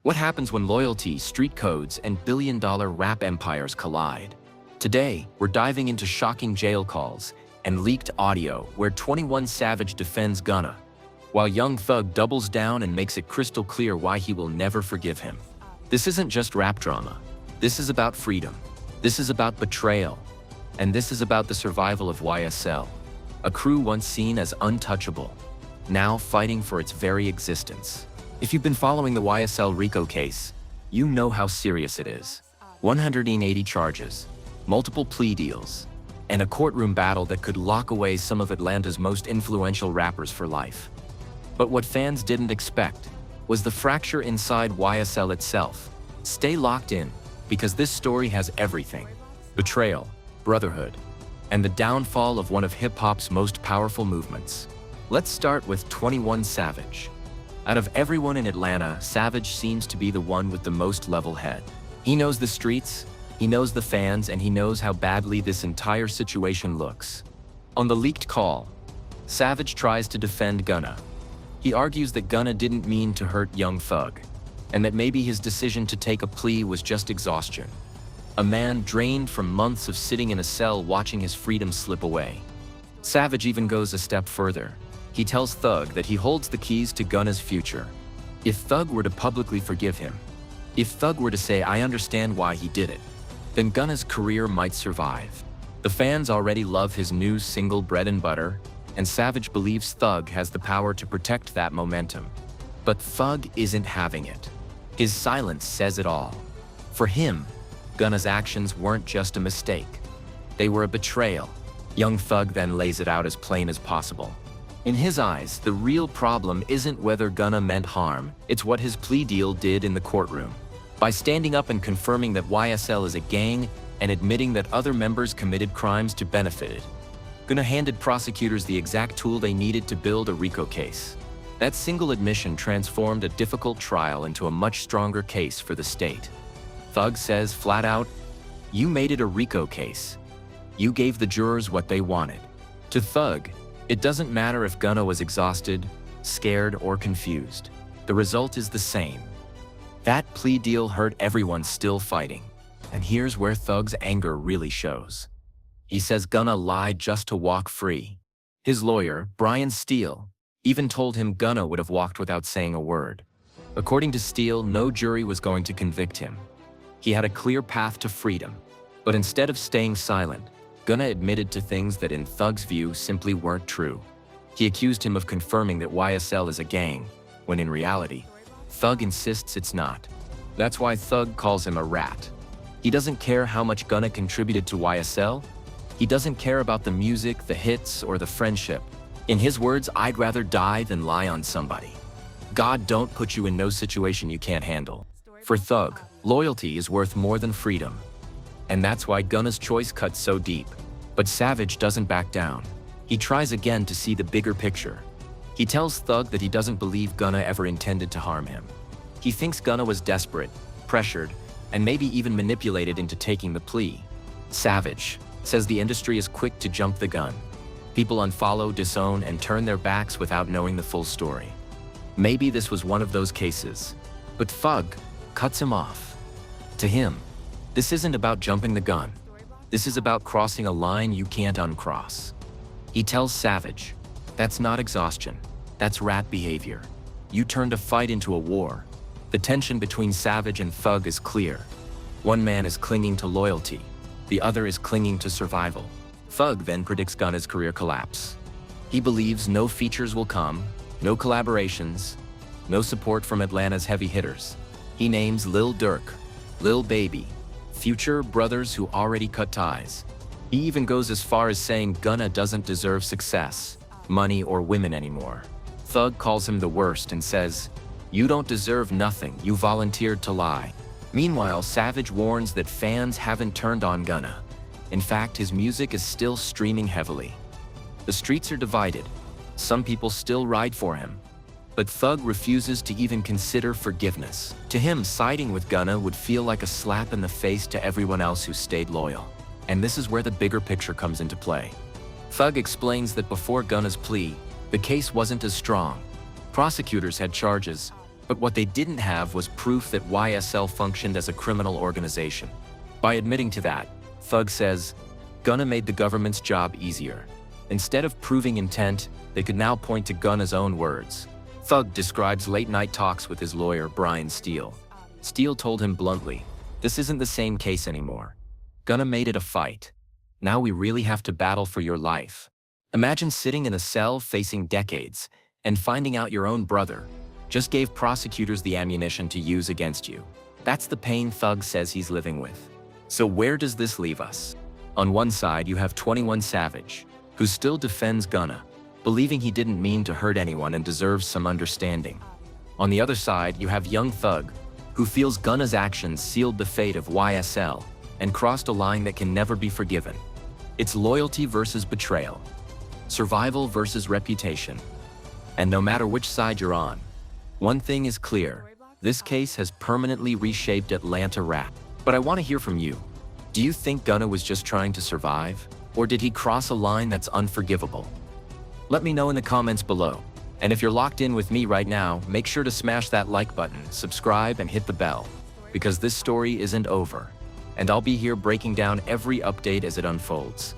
What happens when loyalty, street codes, and billion-dollar rap empires collide? Today, we're diving into shocking jail calls and leaked audio where 21 Savage defends Gunna, while Young Thug doubles down and makes it crystal clear why he will never forgive him. This isn't just rap drama. This is about freedom. This is about betrayal. And this is about the survival of YSL, a crew once seen as untouchable, now fighting for its very existence. If you've been following the YSL RICO case, you know how serious it is. 180 charges, multiple plea deals, and a courtroom battle that could lock away some of Atlanta's most influential rappers for life. But what fans didn't expect was the fracture inside YSL itself. Stay locked in, because this story has everything: betrayal, brotherhood, and the downfall of one of hip-hop's most powerful movements. Let's start with 21 Savage. Out of everyone in Atlanta, Savage seems to be the one with the most level head. He knows the streets, he knows the fans, and he knows how badly this entire situation looks. On the leaked call, Savage tries to defend Gunna. He argues that Gunna didn't mean to hurt Young Thug, and that maybe his decision to take a plea was just exhaustion. A man drained from months of sitting in a cell watching his freedom slip away. Savage even goes a step further. He tells Thug that he holds the keys to Gunna's future. If Thug were to publicly forgive him, if Thug were to say, "I understand why he did it," then Gunna's career might survive. The fans already love his new single Bread and Butter, and Savage believes Thug has the power to protect that momentum. But Thug isn't having it. His silence says it all. For him, Gunna's actions weren't just a mistake. They were a betrayal. Young Thug then lays it out as plain as possible. In his eyes, the real problem isn't whether Gunna meant harm, it's what his plea deal did in the courtroom. By standing up and confirming that YSL is a gang and admitting that other members committed crimes to benefit it, Gunna handed prosecutors the exact tool they needed to build a RICO case. That single admission transformed a difficult trial into a much stronger case for the state. Thug says flat out, "You made it a RICO case. You gave the jurors what they wanted." To Thug, it doesn't matter if Gunna was exhausted, scared, or confused. The result is the same. That plea deal hurt everyone still fighting. And here's where Thug's anger really shows. He says Gunna lied just to walk free. His lawyer, Brian Steele, even told him Gunna would have walked without saying a word. According to Steele, no jury was going to convict him. He had a clear path to freedom. But instead of staying silent, Gunna admitted to things that in Thug's view simply weren't true. He accused him of confirming that YSL is a gang, when in reality, Thug insists it's not. That's why Thug calls him a rat. He doesn't care how much Gunna contributed to YSL. He doesn't care about the music, the hits, or the friendship. In his words, "I'd rather die than lie on somebody." God don't put you in no situation you can't handle. For Thug, loyalty is worth more than freedom. And that's why Gunna's choice cuts so deep. But Savage doesn't back down. He tries again to see the bigger picture. He tells Thug that he doesn't believe Gunna ever intended to harm him. He thinks Gunna was desperate, pressured, and maybe even manipulated into taking the plea. Savage says the industry is quick to jump the gun. People unfollow, disown, and turn their backs without knowing the full story. Maybe this was one of those cases. But Thug cuts him off. To him, this isn't about jumping the gun. This is about crossing a line you can't uncross. He tells Savage, "That's not exhaustion. That's rat behavior. You turned a fight into a war." The tension between Savage and Thug is clear. One man is clinging to loyalty. The other is clinging to survival. Thug then predicts Gunna's career collapse. He believes no features will come, no collaborations, no support from Atlanta's heavy hitters. He names Lil Durk, Lil Baby, future brothers who already cut ties. He even goes as far as saying Gunna doesn't deserve success, money, or women anymore. Thug calls him the worst and says, "You don't deserve nothing, you volunteered to lie." Meanwhile, Savage warns that fans haven't turned on Gunna. In fact, his music is still streaming heavily. The streets are divided. Some people still ride for him. But Thug refuses to even consider forgiveness. To him, siding with Gunna would feel like a slap in the face to everyone else who stayed loyal. And this is where the bigger picture comes into play. Thug explains that before Gunna's plea, the case wasn't as strong. Prosecutors had charges, But what they didn't have was proof that YSL functioned as a criminal organization. By admitting to that, Thug says, Gunna made the government's job easier. Instead of proving intent, they could now point to Gunna's own words. Thug describes late-night talks with his lawyer, Brian Steele. Steele told him bluntly, "This isn't the same case anymore. Gunna made it a fight. Now we really have to battle for your life." Imagine sitting in a cell facing decades and finding out your own brother just gave prosecutors the ammunition to use against you. That's the pain Thug says he's living with. So where does this leave us? On one side, you have 21 Savage, who still defends Gunna, believing he didn't mean to hurt anyone and deserves some understanding. On the other side, you have young Thug, who feels Gunna's actions sealed the fate of YSL and crossed a line that can never be forgiven. It's loyalty versus betrayal, survival versus reputation. And no matter which side you're on, one thing is clear: this case has permanently reshaped Atlanta rap. But I want to hear from you. Do you think Gunna was just trying to survive? Or did he cross a line that's unforgivable? Let me know in the comments below. And if you're locked in with me right now, make sure to smash that like button, subscribe, and hit the bell, because this story isn't over. And I'll be here breaking down every update as it unfolds.